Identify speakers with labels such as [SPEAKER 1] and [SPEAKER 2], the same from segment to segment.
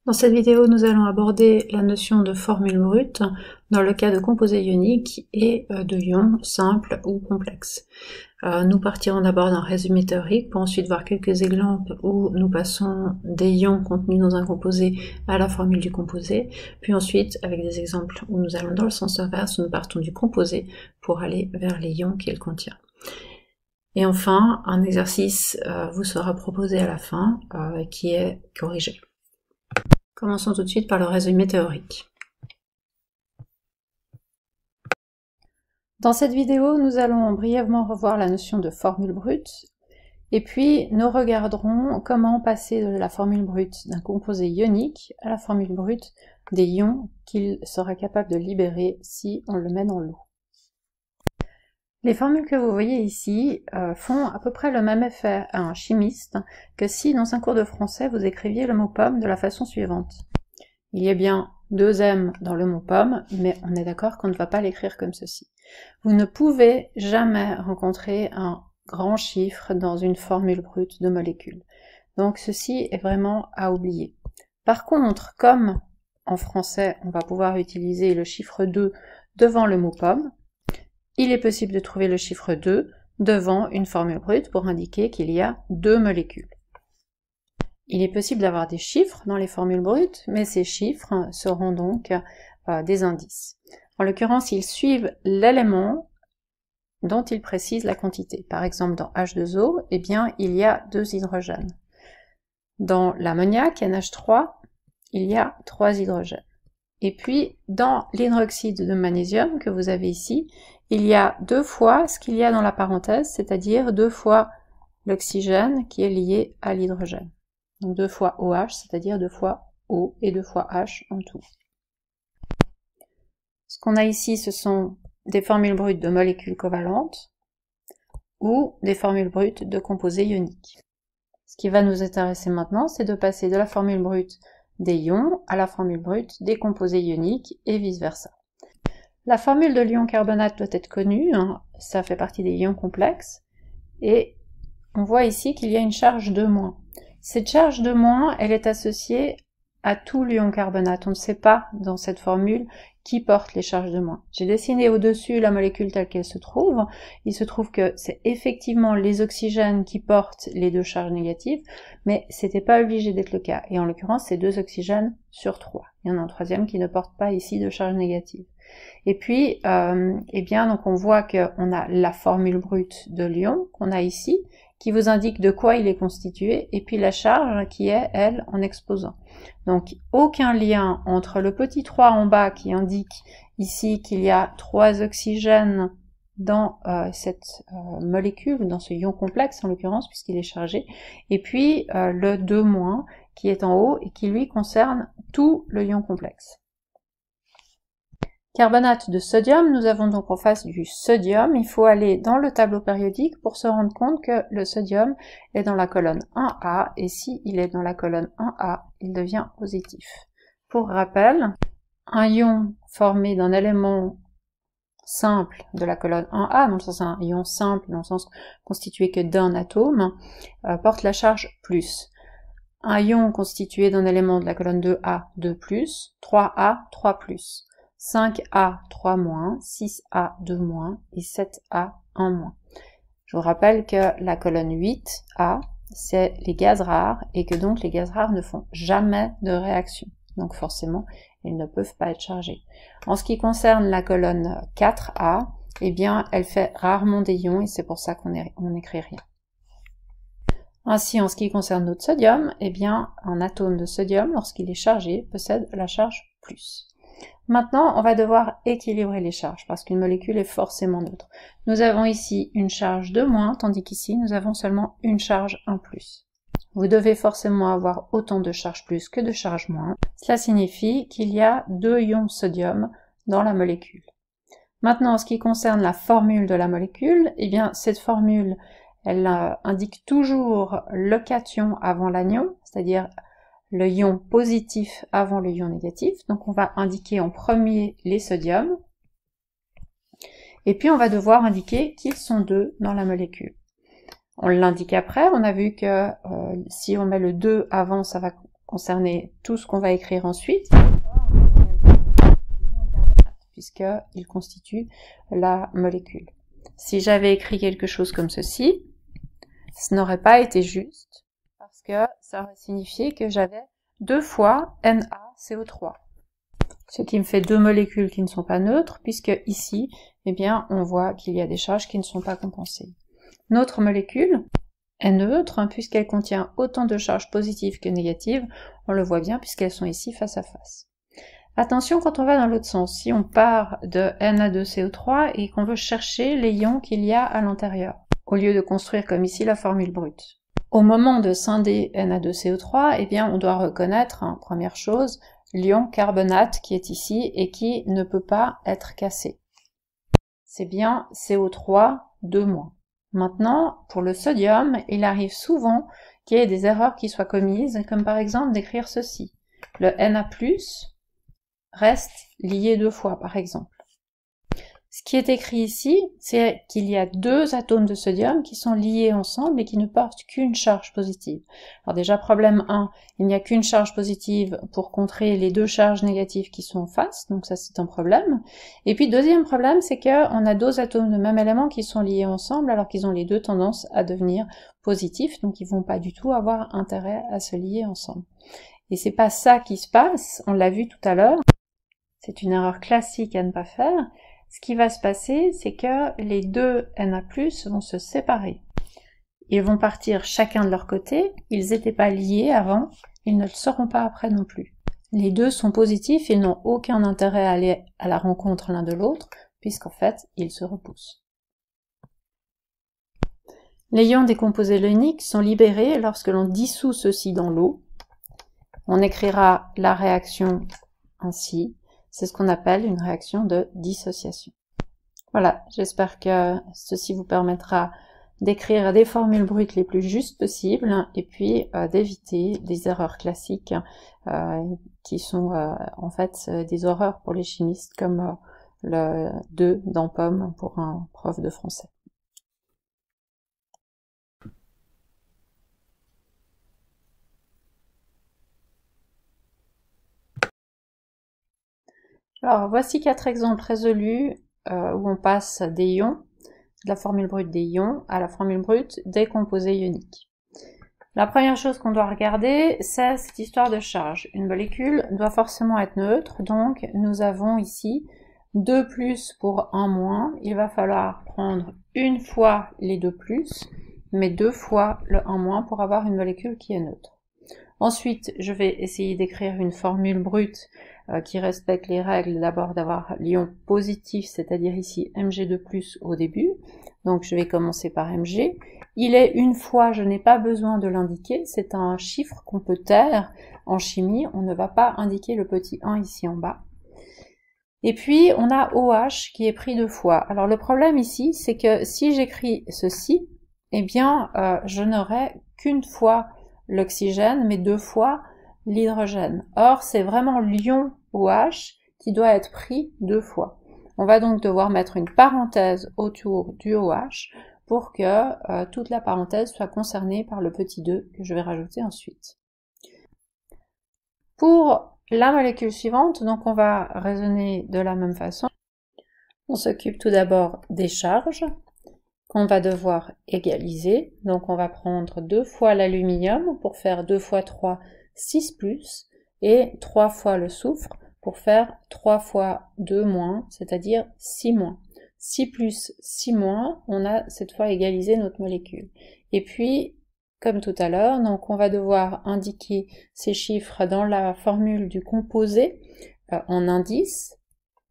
[SPEAKER 1] Dans cette vidéo, nous allons aborder la notion de formule brute dans le cas de composés ioniques et de ions simples ou complexes. Nous partirons d'abord d'un résumé théorique pour ensuite voir quelques exemples où nous passons des ions contenus dans un composé à la formule du composé, puis ensuite avec des exemples où nous allons dans le sens inverse, où nous partons du composé pour aller vers les ions qu'il contient. Et enfin, un exercice vous sera proposé à la fin qui est corrigé. Commençons tout de suite par le résumé théorique. Dans cette vidéo, nous allons brièvement revoir la notion de formule brute, et puis nous regarderons comment passer de la formule brute d'un composé ionique à la formule brute des ions qu'il sera capable de libérer si on le met dans l'eau. Les formules que vous voyez ici font à peu près le même effet à un chimiste que si dans un cours de français vous écriviez le mot pomme de la façon suivante. Il y a bien deux M dans le mot pomme, mais on est d'accord qu'on ne va pas l'écrire comme ceci. Vous ne pouvez jamais rencontrer un grand chiffre dans une formule brute de molécule. Donc ceci est vraiment à oublier. Par contre, comme en français on va pouvoir utiliser le chiffre 2 devant le mot pomme, il est possible de trouver le chiffre 2 devant une formule brute pour indiquer qu'il y a deux molécules. Il est possible d'avoir des chiffres dans les formules brutes, mais ces chiffres seront donc des indices. En l'occurrence, ils suivent l'élément dont ils précisent la quantité. Par exemple, dans H2O, eh bien, il y a 2 hydrogènes. Dans l'ammoniac, NH3, il y a 3 hydrogènes. Et puis, dans l'hydroxyde de magnésium que vous avez ici, il y a 2 fois ce qu'il y a dans la parenthèse, c'est-à-dire 2 fois l'oxygène qui est lié à l'hydrogène. Donc 2 fois OH, c'est-à-dire 2 fois O et 2 fois H en tout. Ce qu'on a ici, ce sont des formules brutes de molécules covalentes ou des formules brutes de composés ioniques. Ce qui va nous intéresser maintenant, c'est de passer de la formule brute des ions à la formule brute des composés ioniques et vice-versa. La formule de l'ion carbonate doit être connue, ça fait partie des ions complexes, et on voit ici qu'il y a une charge de moins. Cette charge de moins, elle est associée à tout l'ion carbonate. On ne sait pas dans cette formule qui porte les charges de moins. J'ai dessiné au-dessus la molécule telle qu'elle se trouve. Il se trouve que c'est effectivement les oxygènes qui portent les 2 charges négatives, mais c'était pas obligé d'être le cas. Et en l'occurrence, c'est 2 oxygènes sur 3. Il y en a un troisième qui ne porte pas ici de charge négative. Et puis, eh bien, donc on voit qu'on a la formule brute de l'ion qu'on a ici, qui vous indique de quoi il est constitué, et puis la charge qui est, elle, en exposant. Donc, aucun lien entre le petit 3 en bas qui indique ici qu'il y a 3 oxygènes dans cette molécule, dans ce ion complexe en l'occurrence, puisqu'il est chargé, et puis le 2- qui est en haut et qui lui concerne tout le ion complexe. Carbonate de sodium, nous avons donc en face du sodium. Il faut aller dans le tableau périodique pour se rendre compte que le sodium est dans la colonne 1A, et si il est dans la colonne 1A, il devient positif. Pour rappel, un ion formé d'un élément simple de la colonne 1A, dans le sens un ion simple, dans le sens constitué que d'un atome, porte la charge plus. Un ion constitué d'un élément de la colonne 2A, 2+, 3A, 3+. 5A, 3-, 6A, 2- et 7A, 1-. Je vous rappelle que la colonne 8A, c'est les gaz rares, et que donc les gaz rares ne font jamais de réaction. Donc forcément, ils ne peuvent pas être chargés. En ce qui concerne la colonne 4A, eh bien, elle fait rarement des ions, et c'est pour ça qu'on n'écrit rien. Ainsi, en ce qui concerne notre sodium, eh bien, un atome de sodium, lorsqu'il est chargé, possède la charge plus. Maintenant, on va devoir équilibrer les charges, parce qu'une molécule est forcément neutre. Nous avons ici une charge de moins, tandis qu'ici, nous avons seulement une charge 1+. Vous devez forcément avoir autant de charge plus que de charge moins. Cela signifie qu'il y a 2 ions sodium dans la molécule. Maintenant, en ce qui concerne la formule de la molécule, eh bien, cette formule, elle indique toujours le cation avant l'anion, c'est-à-dire le ion positif avant le ion négatif. Donc on va indiquer en premier les sodiums, et puis on va devoir indiquer qu'ils sont 2 dans la molécule. On l'indique après, on a vu que si on met le 2 avant, ça va concerner tout ce qu'on va écrire ensuite, puisqu'il constitue la molécule. Si j'avais écrit quelque chose comme ceci, ce n'aurait pas été juste, parce que ça aurait signifié que j'avais 2 fois NaCO3. Ce qui me fait 2 molécules qui ne sont pas neutres, puisque ici, eh bien, on voit qu'il y a des charges qui ne sont pas compensées. Notre molécule est neutre, puisqu'elle contient autant de charges positives que négatives, on le voit bien puisqu'elles sont ici face à face. Attention quand on va dans l'autre sens, si on part de Na2CO3 et qu'on veut chercher les ions qu'il y a à l'intérieur, au lieu de construire comme ici la formule brute. Au moment de scinder Na2CO3, eh bien, on doit reconnaître, première chose, l'ion carbonate qui est ici et qui ne peut pas être cassé. C'est bien CO3 2-. Maintenant, pour le sodium, il arrive souvent qu'il y ait des erreurs qui soient commises, comme par exemple d'écrire ceci. Le Na+, reste lié 2 fois, par exemple. Ce qui est écrit ici, c'est qu'il y a 2 atomes de sodium qui sont liés ensemble et qui ne portent qu'une charge positive. Alors déjà, problème 1, il n'y a qu'une charge positive pour contrer les 2 charges négatives qui sont en face, donc ça c'est un problème. Et puis deuxième problème, c'est qu'on a 2 atomes de même élément qui sont liés ensemble alors qu'ils ont les 2 tendances à devenir positifs, donc ils vont pas du tout avoir intérêt à se lier ensemble. Et c'est pas ça qui se passe, on l'a vu tout à l'heure, c'est une erreur classique à ne pas faire. Ce qui va se passer, c'est que les 2 Na+, vont se séparer. Ils vont partir chacun de leur côté, ils n'étaient pas liés avant, ils ne le seront pas après non plus. Les 2 sont positifs, ils n'ont aucun intérêt à aller à la rencontre l'un de l'autre, puisqu'en fait, ils se repoussent. Les ions décomposés ioniques sont libérés lorsque l'on dissout ceux-ci dans l'eau. On écrira la réaction ainsi. C'est ce qu'on appelle une réaction de dissociation. Voilà, j'espère que ceci vous permettra d'écrire des formules brutes les plus justes possibles et puis d'éviter des erreurs classiques qui sont en fait des horreurs pour les chimistes comme le 2 dans pomme pour un prof de français. Alors, voici 4 exemples résolus où on passe des ions, de la formule brute des ions, à la formule brute des composés ioniques. La première chose qu'on doit regarder, c'est cette histoire de charge. Une molécule doit forcément être neutre, donc nous avons ici 2 plus pour 1 moins. Il va falloir prendre une fois les 2 plus, mais 2 fois le 1 moins pour avoir une molécule qui est neutre. Ensuite, je vais essayer d'écrire une formule brute qui respecte les règles d'abord d'avoir l'ion positif, c'est-à-dire ici Mg2+, au début. Donc je vais commencer par Mg. Il est une fois, je n'ai pas besoin de l'indiquer, c'est un chiffre qu'on peut taire en chimie, on ne va pas indiquer le petit 1 ici en bas. Et puis on a OH qui est pris 2 fois. Alors le problème ici, c'est que si j'écris ceci, eh bien je n'aurai qu'une fois l'oxygène, mais 2 fois l'hydrogène. Or, c'est vraiment l'ion OH qui doit être pris 2 fois. On va donc devoir mettre une parenthèse autour du OH pour que toute la parenthèse soit concernée par le petit 2 que je vais rajouter ensuite. Pour la molécule suivante, donc on va raisonner de la même façon. On s'occupe tout d'abord des charges qu'on va devoir égaliser. Donc on va prendre 2 fois l'aluminium pour faire 2 fois 3, 6 plus, et 3 fois le soufre pour faire 3 fois 2 moins, c'est-à-dire 6 moins. 6 plus, 6 moins, on a cette fois égalisé notre molécule. Et puis, comme tout à l'heure, donc on va devoir indiquer ces chiffres dans la formule du composé en indice,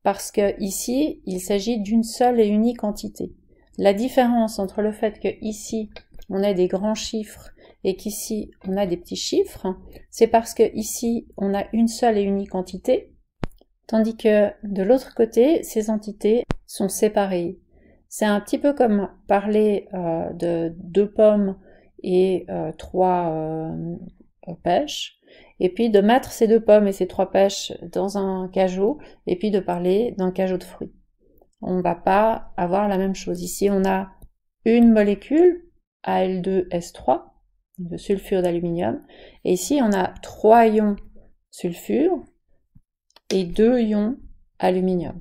[SPEAKER 1] parce que ici, il s'agit d'une seule et unique entité. La différence entre le fait que ici on a des grands chiffres et qu'ici on a des petits chiffres, c'est parce que ici on a une seule et unique entité, tandis que de l'autre côté, ces entités sont séparées. C'est un petit peu comme parler de 2 pommes et 3 pêches, et puis de mettre ces 2 pommes et ces 3 pêches dans un cajot, et puis de parler d'un cajot de fruits. On ne va pas avoir la même chose. Ici, on a une molécule, Al2S3, de sulfure d'aluminium. Et ici, on a 3 ions sulfure et 2 ions aluminium.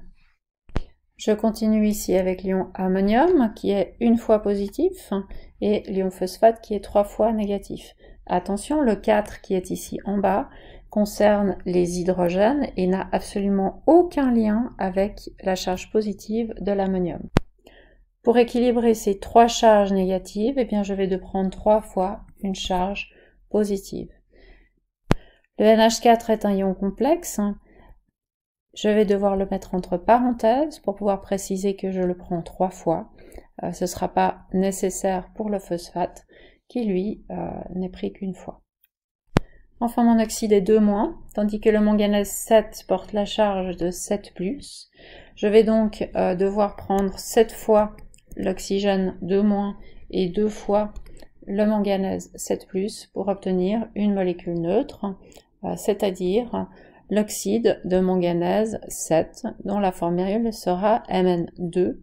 [SPEAKER 1] Je continue ici avec l'ion ammonium qui est une fois positif et l'ion phosphate qui est 3 fois négatif. Attention, le 4 qui est ici en bas concerne les hydrogènes et n'a absolument aucun lien avec la charge positive de l'ammonium. Pour équilibrer ces 3 charges négatives, eh bien, je vais de prendre 3 fois une charge positive. Le NH4 est un ion complexe. Je vais devoir le mettre entre parenthèses pour pouvoir préciser que je le prends 3 fois. Ce ne sera pas nécessaire pour le phosphate qui, lui, n'est pris qu'une fois. Enfin, mon oxyde est 2-, tandis que le manganèse 7 porte la charge de 7+. Je vais donc devoir prendre 7 fois l'oxygène 2- et 2 fois le manganèse 7+, pour obtenir une molécule neutre, c'est-à-dire l'oxyde de manganèse 7, dont la formule sera Mn2O7.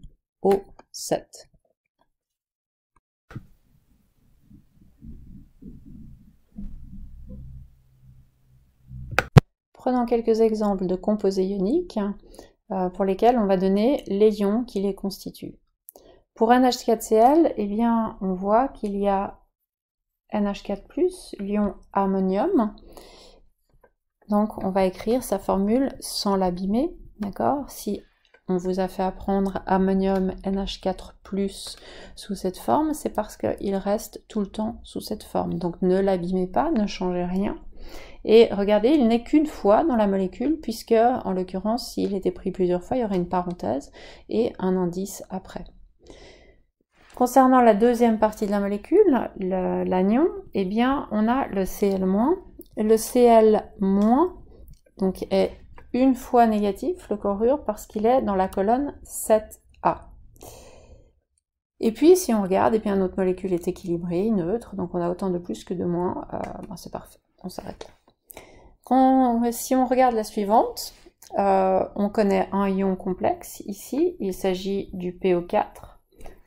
[SPEAKER 1] Prenons quelques exemples de composés ioniques pour lesquels on va donner les ions qui les constituent. Pour NH4Cl, eh bien, on voit qu'il y a NH4+, l'ion ammonium. Donc, on va écrire sa formule sans l'abîmer, d'accord? Si on vous a fait apprendre ammonium NH4+, sous cette forme, c'est parce qu'il reste tout le temps sous cette forme. Donc, ne l'abîmez pas, ne changez rien. Et regardez, il n'est qu'une fois dans la molécule, puisque, en l'occurrence, s'il était pris plusieurs fois, il y aurait une parenthèse et un indice après. Concernant la deuxième partie de la molécule, l'anion, eh bien, on a le Cl-. Le Cl- donc, est une fois négatif, le chlorure, parce qu'il est dans la colonne 7A. Et puis, si on regarde, eh bien, notre molécule est équilibrée, neutre, donc on a autant de plus que de moins, c'est parfait, on s'arrête là. Si on regarde la suivante, on connaît un ion complexe, ici, il s'agit du PO4,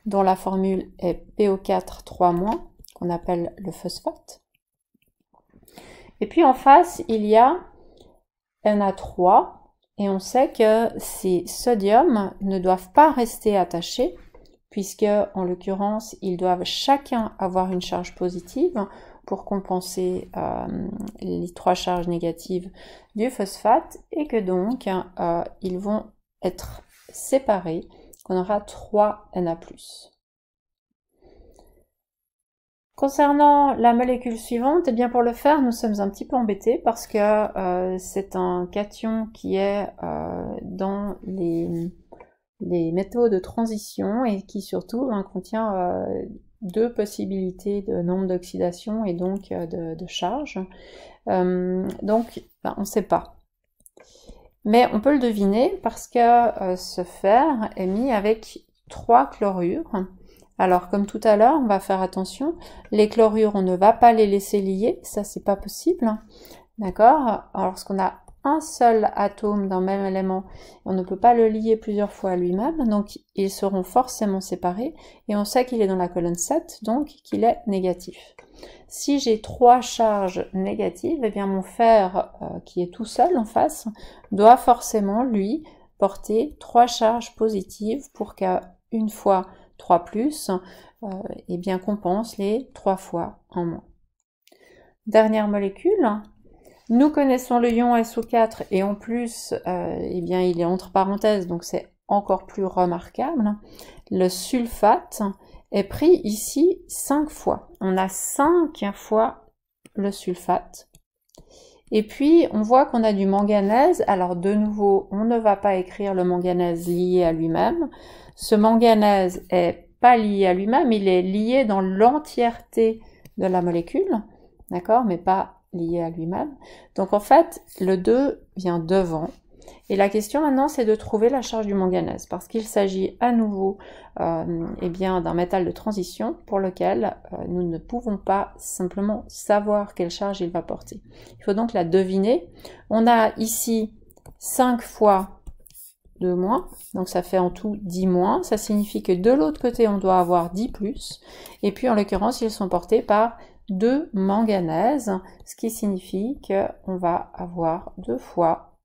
[SPEAKER 1] dont la formule est PO4 3-, qu'on appelle le phosphate. Et puis en face, il y a Na3, et on sait que ces sodiums ne doivent pas rester attachés, puisque, en l'occurrence, ils doivent chacun avoir une charge positive pour compenser les 3 charges négatives du phosphate, et que donc, ils vont être séparés, qu'on aura 3 Na+. Concernant la molécule suivante, eh bien pour le faire, nous sommes un petit peu embêtés parce que c'est un cation qui est dans les métaux de transition et qui surtout contient 2 possibilités de nombre d'oxydation et donc de charge. Donc on ne sait pas. Mais on peut le deviner parce que ce fer est mis avec 3 chlorures. Alors, comme tout à l'heure, on va faire attention. Les chlorures, on ne va pas les laisser lier. Ça, c'est pas possible. D'accord? Alors, lorsqu'on a un seul atome d'un même élément, on ne peut pas le lier plusieurs fois à lui-même. Donc, ils seront forcément séparés. Et on sait qu'il est dans la colonne 7, donc qu'il est négatif. Si j'ai 3 charges négatives, eh bien, mon fer, qui est tout seul en face, doit forcément, lui, porter 3 charges positives pour qu'une fois 3+, eh bien, compense les 3 fois en moins. Dernière molécule, nous connaissons le ion SO4 et en plus, eh bien, il est entre parenthèses, donc c'est encore plus remarquable. Le sulfate est pris ici 5 fois. On a 5 fois le sulfate. Et puis, on voit qu'on a du manganèse. Alors, de nouveau, on ne va pas écrire le manganèse lié à lui-même. Ce manganèse est pas lié à lui-même, il est lié dans l'entièreté de la molécule, d'accord, mais pas lié à lui-même. Donc, en fait, le 2 vient devant. Et la question maintenant, c'est de trouver la charge du manganèse, parce qu'il s'agit à nouveau eh bien, d'un métal de transition pour lequel nous ne pouvons pas simplement savoir quelle charge il va porter. Il faut donc la deviner. On a ici 5 fois 2-, donc ça fait en tout 10-, ça signifie que de l'autre côté, on doit avoir 10+, et puis en l'occurrence, ils sont portés par 2 manganèse, ce qui signifie qu'on va avoir 2 fois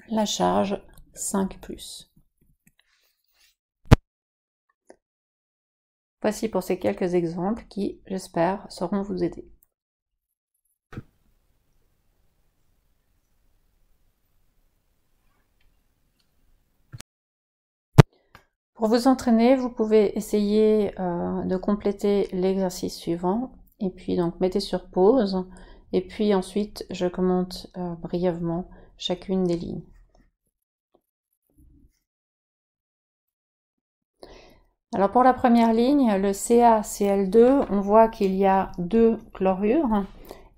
[SPEAKER 1] la charge 5+. Voici pour ces quelques exemples qui, j'espère, sauront vous aider. Pour vous entraîner, vous pouvez essayer de compléter l'exercice suivant, et puis donc mettez sur pause, et puis ensuite je commente brièvement chacune des lignes. Alors pour la première ligne, le CaCl2, on voit qu'il y a 2 chlorures,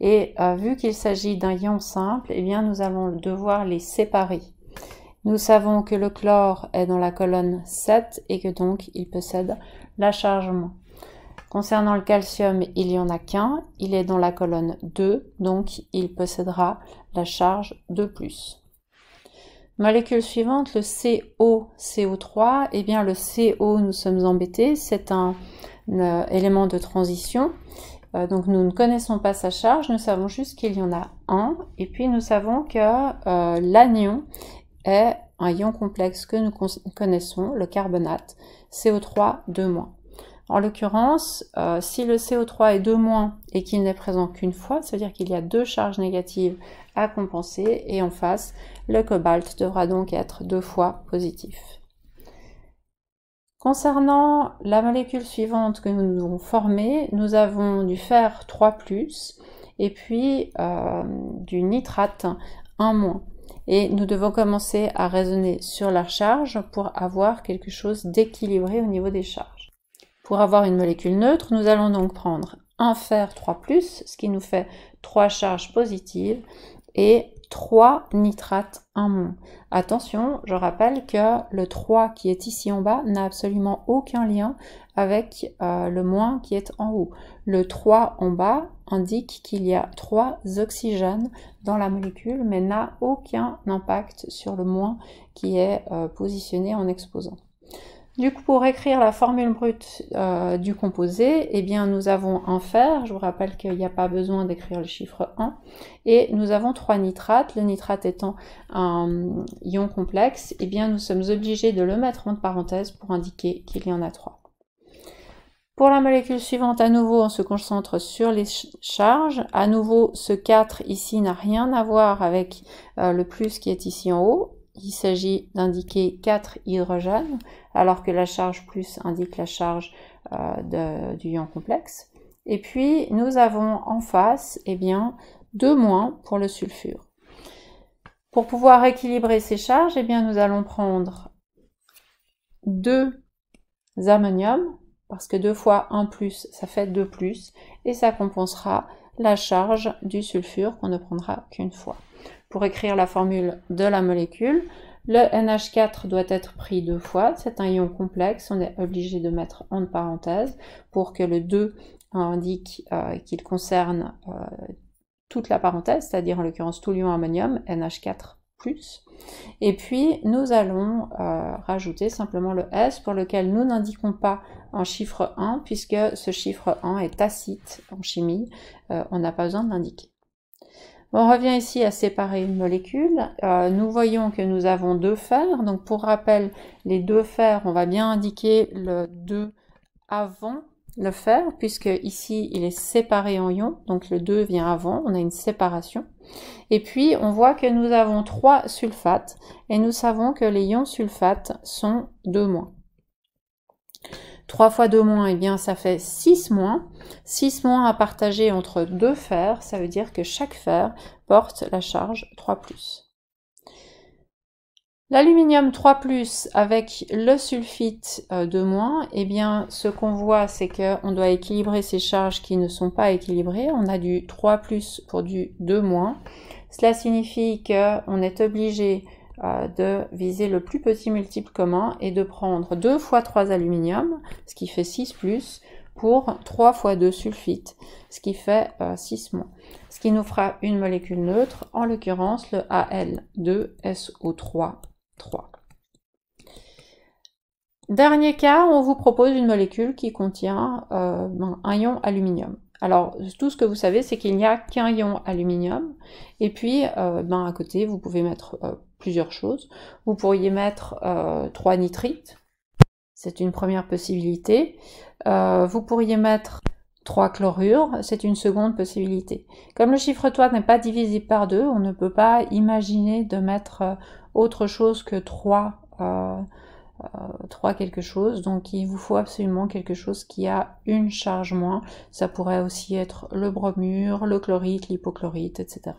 [SPEAKER 1] et vu qu'il s'agit d'un ion simple, eh bien nous allons devoir les séparer. Nous savons que le chlore est dans la colonne 7 et que donc il possède la charge moins. Concernant le calcium, il n'y en a qu'un, il est dans la colonne 2, donc il possédera la charge 2+. Molécule suivante, le CO3, eh bien le CO, nous sommes embêtés, c'est un élément de transition, donc nous ne connaissons pas sa charge, nous savons juste qu'il y en a un, et puis nous savons que l'anion est un ion complexe que nous connaissons, le carbonate, CO3 2-. En l'occurrence, si le CO3 est 2- et qu'il n'est présent qu'une fois, ça veut dire qu'il y a 2 charges négatives à compenser, et en face, le cobalt devra donc être 2 fois positif. Concernant la molécule suivante que nous devons former, nous avons du fer 3+, et puis du nitrate 1-. Et nous devons commencer à raisonner sur la charge pour avoir quelque chose d'équilibré au niveau des charges. Pour avoir une molécule neutre, nous allons donc prendre un fer 3+, ce qui nous fait 3 charges positives, et 3 nitrates 1-. Attention, je rappelle que le 3 qui est ici en bas n'a absolument aucun lien avec le moins qui est en haut. Le 3 en bas indique qu'il y a 3 oxygènes dans la molécule, mais n'a aucun impact sur le moins qui est positionné en exposant. Du coup, pour écrire la formule brute du composé, eh bien, nous avons un fer, je vous rappelle qu'il n'y a pas besoin d'écrire le chiffre 1, et nous avons 3 nitrates, le nitrate étant un ion complexe, eh bien, nous sommes obligés de le mettre entre parenthèses pour indiquer qu'il y en a 3. Pour la molécule suivante, à nouveau, on se concentre sur les charges. À nouveau, ce 4 ici n'a rien à voir avec le plus qui est ici en haut. Il s'agit d'indiquer 4 hydrogènes, alors que la charge plus indique la charge du ion complexe. Et puis, nous avons en face, eh bien, 2- pour le sulfure. Pour pouvoir équilibrer ces charges, eh bien, nous allons prendre 2 ammonium, parce que 2 fois 1+, ça fait 2+, et ça compensera la charge du sulfure qu'on ne prendra qu'une fois. Pour écrire la formule de la molécule, le NH4 doit être pris 2 fois, c'est un ion complexe, on est obligé de mettre entre parenthèses pour que le 2 indique qu'il concerne toute la parenthèse, c'est-à-dire en l'occurrence tout l'ion ammonium, NH4+. Et puis nous allons rajouter simplement le S pour lequel nous n'indiquons pas un chiffre 1 puisque ce chiffre 1 est tacite en chimie, on n'a pas besoin de l'indiquer. On revient ici à séparer une molécule. Nous voyons que nous avons 2 fers. Donc pour rappel, les 2 fers, on va bien indiquer le 2 avant le fer, puisque ici il est séparé en ions, donc le 2 vient avant, on a une séparation. Et puis on voit que nous avons 3 sulfates, et nous savons que les ions sulfates sont 2-. 3 fois 2-, eh bien ça fait 6-. 6- à partager entre 2 fers, ça veut dire que chaque fer porte la charge 3+. L'aluminium 3+, avec le sulfite 2-, eh bien ce qu'on voit, c'est qu'on doit équilibrer ces charges qui ne sont pas équilibrées. On a du 3+ pour du 2-. Cela signifie qu'on est obligé de viser le plus petit multiple commun et de prendre 2 fois 3 aluminium, ce qui fait 6+, pour 3 fois 2 sulfite, ce qui fait 6-. Ce qui nous fera une molécule neutre, en l'occurrence le Al2SO3. Dernier cas, on vous propose une molécule qui contient un ion aluminium. Alors, tout ce que vous savez, c'est qu'il n'y a qu'un ion aluminium, et puis à côté, vous pouvez mettre plusieurs choses. Vous pourriez mettre 3 nitrites, c'est une première possibilité. Vous pourriez mettre 3 chlorures, c'est une seconde possibilité. Comme le chiffre 3 n'est pas divisible par 2, on ne peut pas imaginer de mettre autre chose que 3 quelque chose, donc il vous faut absolument quelque chose qui a une charge moins. Ça pourrait aussi être le bromure, le chlorite, l'hypochlorite, etc.